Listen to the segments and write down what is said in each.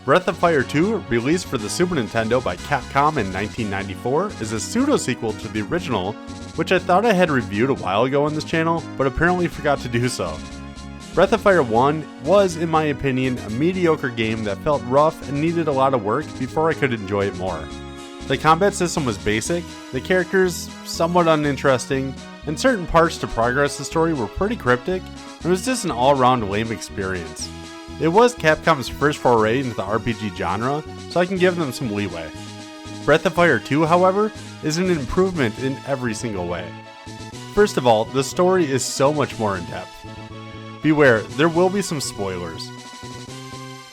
Breath of Fire 2, released for the Super Nintendo by Capcom in 1994, is a pseudo-sequel to the original, which I thought I had reviewed a while ago on this channel, but apparently forgot to do so. Breath of Fire 1 was, in my opinion, a mediocre game that felt rough and needed a lot of work before I could enjoy it more. The combat system was basic, the characters somewhat uninteresting, and certain parts to progress the story were pretty cryptic, and it was just an all-around lame experience. It was Capcom's first foray into the RPG genre, so I can give them some leeway. Breath of Fire 2, however, is an improvement in every single way. First of all, the story is so much more in-depth. Beware, there will be some spoilers.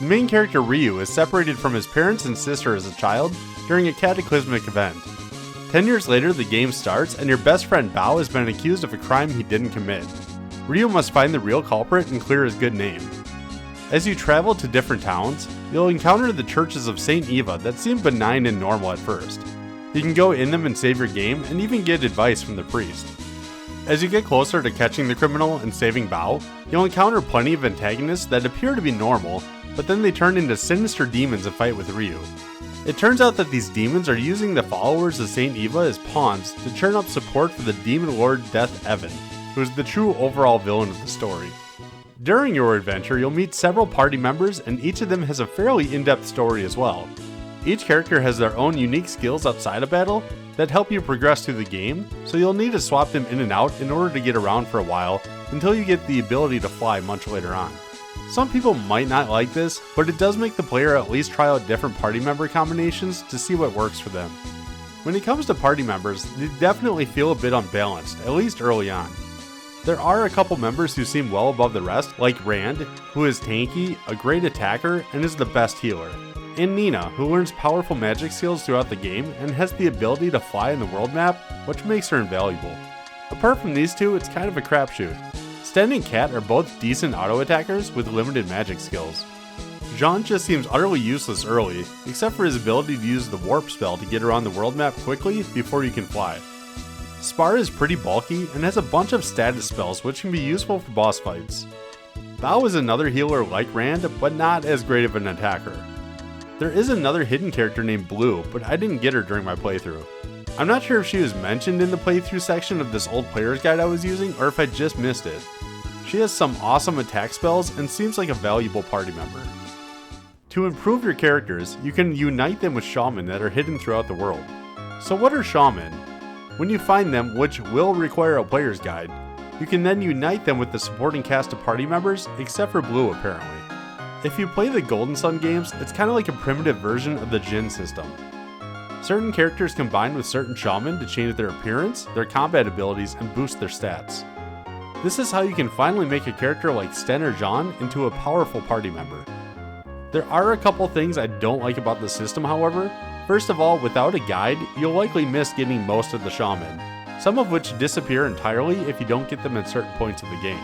The main character Ryu is separated from his parents and sister as a child during a cataclysmic event. 10 years later, the game starts, and your best friend Bao has been accused of a crime he didn't commit. Ryu must find the real culprit and clear his good name. As you travel to different towns, you'll encounter the churches of St. Eva that seem benign and normal at first. You can go in them and save your game, and even get advice from the priest. As you get closer to catching the criminal and saving Bao, you'll encounter plenty of antagonists that appear to be normal, but then they turn into sinister demons and fight with Ryu. It turns out that these demons are using the followers of St. Eva as pawns to churn up support for the demon lord Death Evan, who is the true overall villain of the story. During your adventure, you'll meet several party members, and each of them has a fairly in-depth story as well. Each character has their own unique skills outside of battle that help you progress through the game, so you'll need to swap them in and out in order to get around for a while until you get the ability to fly much later on. Some people might not like this, but it does make the player at least try out different party member combinations to see what works for them. When it comes to party members, they definitely feel a bit unbalanced, at least early on. There are a couple members who seem well above the rest, like Rand, who is tanky, a great attacker, and is the best healer, and Nina, who learns powerful magic skills throughout the game and has the ability to fly in the world map, which makes her invaluable. Apart from these two, it's kind of a crapshoot. Sten and Kat are both decent auto attackers with limited magic skills. Jean just seems utterly useless early, except for his ability to use the warp spell to get around the world map quickly before you can fly. Spar is pretty bulky and has a bunch of status spells which can be useful for boss fights. Bao is another healer like Rand, but not as great of an attacker. There is another hidden character named Blue, but I didn't get her during my playthrough. I'm not sure if she was mentioned in the playthrough section of this old player's guide I was using, or if I just missed it. She has some awesome attack spells and seems like a valuable party member. To improve your characters, you can unite them with shaman that are hidden throughout the world. So what are shaman? When you find them, which will require a player's guide, you can then unite them with the supporting cast of party members, except for Blue apparently. If you play the Golden Sun games, it's kind of like a primitive version of the Jin system. Certain characters combine with certain shaman to change their appearance, their combat abilities, and boost their stats. This is how you can finally make a character like Sten or Jean into a powerful party member. There are a couple things I don't like about the system, however. First of all, without a guide, you'll likely miss getting most of the shaman, some of which disappear entirely if you don't get them at certain points of the game.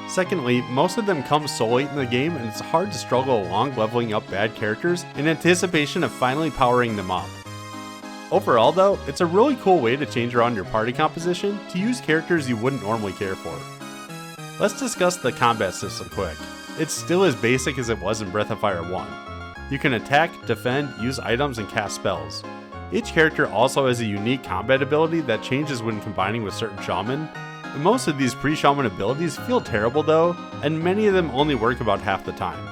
Secondly, most of them come so late in the game and it's hard to struggle along leveling up bad characters in anticipation of finally powering them up. Overall though, it's a really cool way to change around your party composition to use characters you wouldn't normally care for. Let's discuss the combat system quick. It's still as basic as it was in Breath of Fire 1. You can attack, defend, use items, and cast spells. Each character also has a unique combat ability that changes when combining with certain shaman. And most of these pre-shaman abilities feel terrible though, and many of them only work about half the time.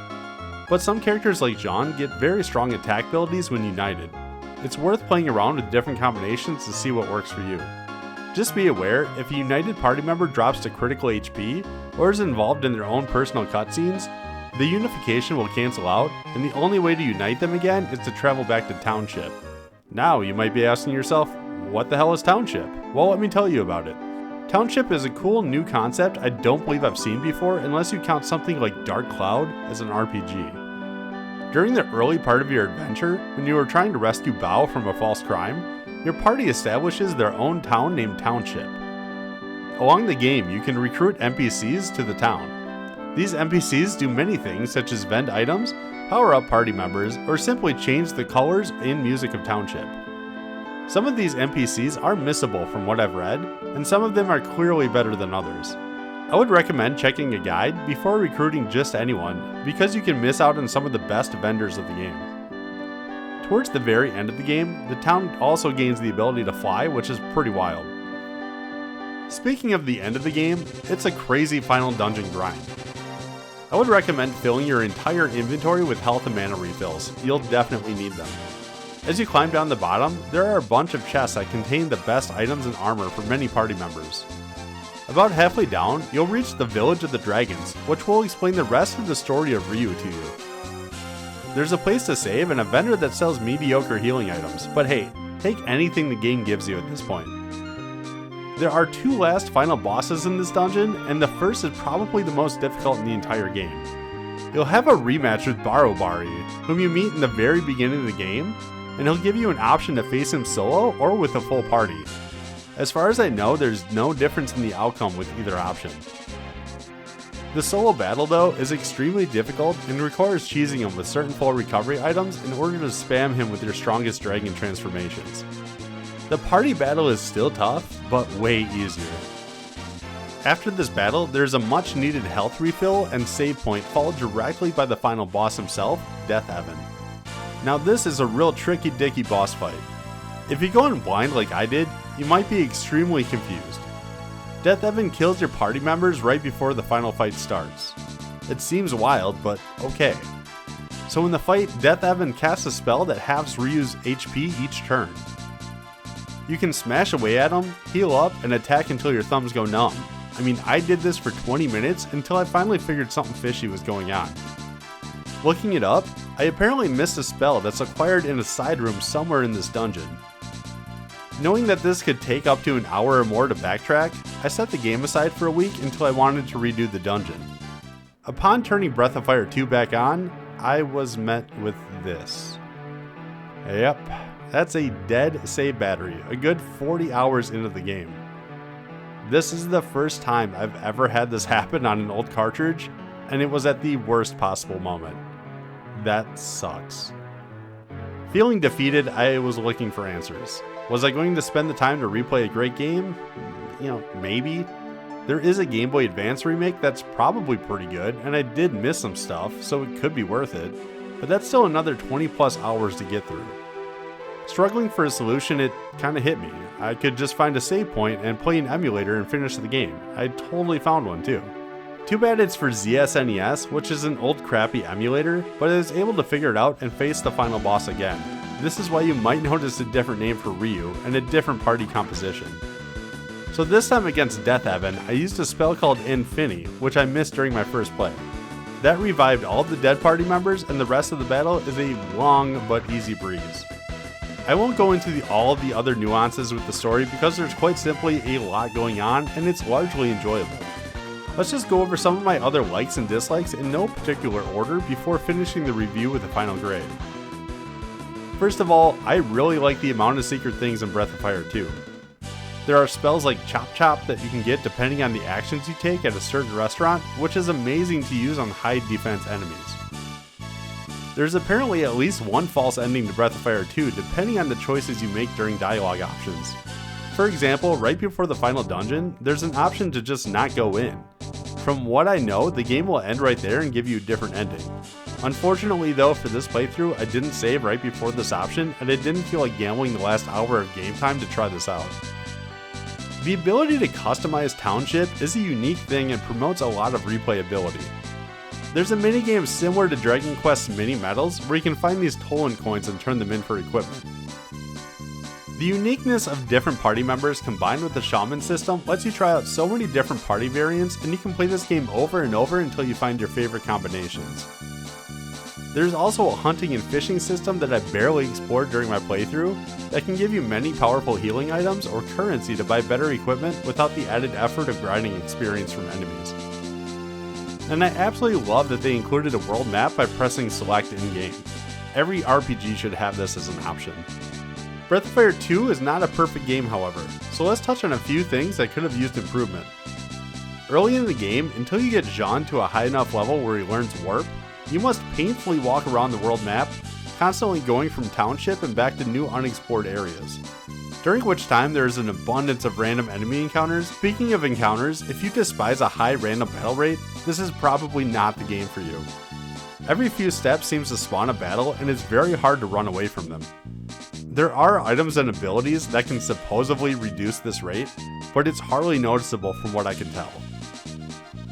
But some characters like Jean get very strong attack abilities when united. It's worth playing around with different combinations to see what works for you. Just be aware, if a united party member drops to critical HP, or is involved in their own personal cutscenes, the unification will cancel out, and the only way to unite them again is to travel back to Township. Now you might be asking yourself, what the hell is Township? Well, let me tell you about it. Township is a cool new concept I don't believe I've seen before unless you count something like Dark Cloud as an RPG. During the early part of your adventure, when you are trying to rescue Bao from a false crime, your party establishes their own town named Township. Along the game, you can recruit NPCs to the town. These NPCs do many things such as vend items, power up party members, or simply change the colors and music of Township. Some of these NPCs are missable from what I've read, and some of them are clearly better than others. I would recommend checking a guide before recruiting just anyone, because you can miss out on some of the best vendors of the game. Towards the very end of the game, the town also gains the ability to fly, which is pretty wild. Speaking of the end of the game, it's a crazy final dungeon grind. I would recommend filling your entire inventory with health and mana refills. You'll definitely need them. As you climb down the bottom, there are a bunch of chests that contain the best items and armor for many party members. About halfway down, you'll reach the Village of the Dragons, which will explain the rest of the story of Ryu to you. There's a place to save and a vendor that sells mediocre healing items, but hey, take anything the game gives you at this point. There are 2 last final bosses in this dungeon, and the first is probably the most difficult in the entire game. You'll have a rematch with Barobari, whom you meet in the very beginning of the game, and he'll give you an option to face him solo or with a full party. As far as I know, there's no difference in the outcome with either option. The solo battle though is extremely difficult and requires cheesing him with certain full recovery items in order to spam him with your strongest dragon transformations. The party battle is still tough, but way easier. After this battle, there's a much needed health refill and save point followed directly by the final boss himself, Death Evan. Now this is a real tricky dicky boss fight. If you go in blind like I did, you might be extremely confused. Death Evan kills your party members right before the final fight starts. It seems wild, but okay. So in the fight, Death Evan casts a spell that halves Ryu's HP each turn. You can smash away at him, heal up, and attack until your thumbs go numb. I mean, I did this for 20 minutes until I finally figured something fishy was going on. Looking it up, I apparently missed a spell that's acquired in a side room somewhere in this dungeon. Knowing that this could take up to an hour or more to backtrack, I set the game aside for a week until I wanted to redo the dungeon. Upon turning Breath of Fire 2 back on, I was met with this. Yep, that's a dead save battery, a good 40 hours into the game. This is the first time I've ever had this happen on an old cartridge, and it was at the worst possible moment. That sucks. Feeling defeated, I was looking for answers. Was I going to spend the time to replay a great game? Maybe. There is a Game Boy Advance remake that's probably pretty good, and I did miss some stuff, so it could be worth it, but that's still another 20 plus hours to get through. Struggling for a solution, it kinda hit me. I could just find a save point and play an emulator and finish the game. I totally found one too. Too bad it's for SNES, which is an old crappy emulator, but I was able to figure it out and face the final boss again. This is why you might notice a different name for Ryu and a different party composition. So this time against Death Evan, I used a spell called Infini, which I missed during my first play. That revived all of the dead party members, and the rest of the battle is a long but easy breeze. I won't go into all of the other nuances with the story because there's quite simply a lot going on and it's largely enjoyable. Let's just go over some of my other likes and dislikes in no particular order before finishing the review with a final grade. First of all, I really like the amount of secret things in Breath of Fire 2. There are spells like Chop Chop that you can get depending on the actions you take at a certain restaurant, which is amazing to use on high defense enemies. There's apparently at least one false ending to Breath of Fire 2 depending on the choices you make during dialogue options. For example, right before the final dungeon, there's an option to just not go in. From what I know, the game will end right there and give you a different ending. Unfortunately though, for this playthrough, I didn't save right before this option, and I didn't feel like gambling the last hour of game time to try this out. The ability to customize Township is a unique thing and promotes a lot of replayability. There's a minigame similar to Dragon Quest's mini medals where you can find these Tolan coins and turn them in for equipment. The uniqueness of different party members combined with the shaman system lets you try out so many different party variants, and you can play this game over and over until you find your favorite combinations. There's also a hunting and fishing system that I barely explored during my playthrough that can give you many powerful healing items or currency to buy better equipment without the added effort of grinding experience from enemies. And I absolutely love that they included a world map by pressing select in-game. Every RPG should have this as an option. Breath of Fire 2 is not a perfect game, however, so let's touch on a few things that could have used improvement. Early in the game, until you get Jean to a high enough level where he learns Warp, you must painfully walk around the world map, constantly going from Township and back to new unexplored areas. during which time there is an abundance of random enemy encounters. Speaking of encounters, if you despise a high random battle rate, this is probably not the game for you. Every few steps seems to spawn a battle, and it's very hard to run away from them. There are items and abilities that can supposedly reduce this rate, but it's hardly noticeable from what I can tell.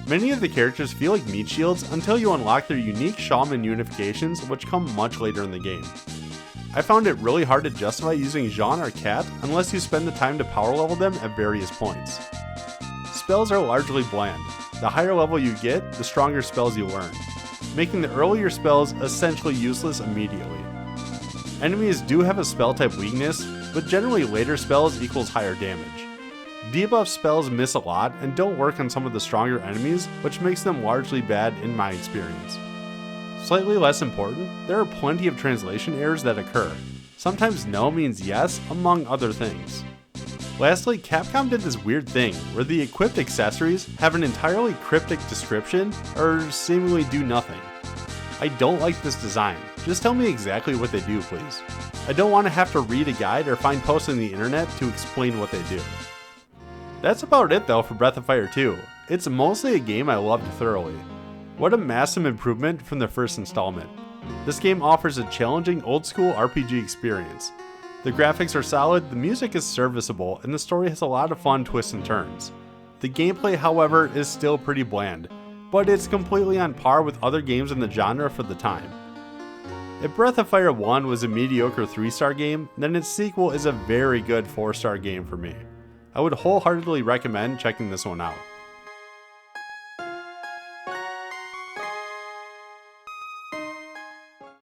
Many of the characters feel like meat shields until you unlock their unique shaman unifications, which come much later in the game. I found it really hard to justify using Jean or Cat unless you spend the time to power level them at various points. Spells are largely bland. The higher level you get, the stronger spells you learn, making the earlier spells essentially useless immediately. Enemies do have a spell type weakness, but generally later spells equals higher damage. Debuff spells miss a lot and don't work on some of the stronger enemies, which makes them largely bad in my experience. Slightly less important, there are plenty of translation errors that occur. Sometimes no means yes, among other things. Lastly, Capcom did this weird thing where the equipped accessories have an entirely cryptic description or seemingly do nothing. I don't like this design. Just tell me exactly what they do, please. I don't want to have to read a guide or find posts on the internet to explain what they do. That's about it though for Breath of Fire 2. It's mostly a game I loved thoroughly. What a massive improvement from the first installment. This game offers a challenging old school RPG experience. The graphics are solid, the music is serviceable, and the story has a lot of fun twists and turns. The gameplay, however, is still pretty bland, but it's completely on par with other games in the genre for the time. If Breath of Fire 1 was a mediocre 3-star game, then its sequel is a very good 4-star game for me. I would wholeheartedly recommend checking this one out.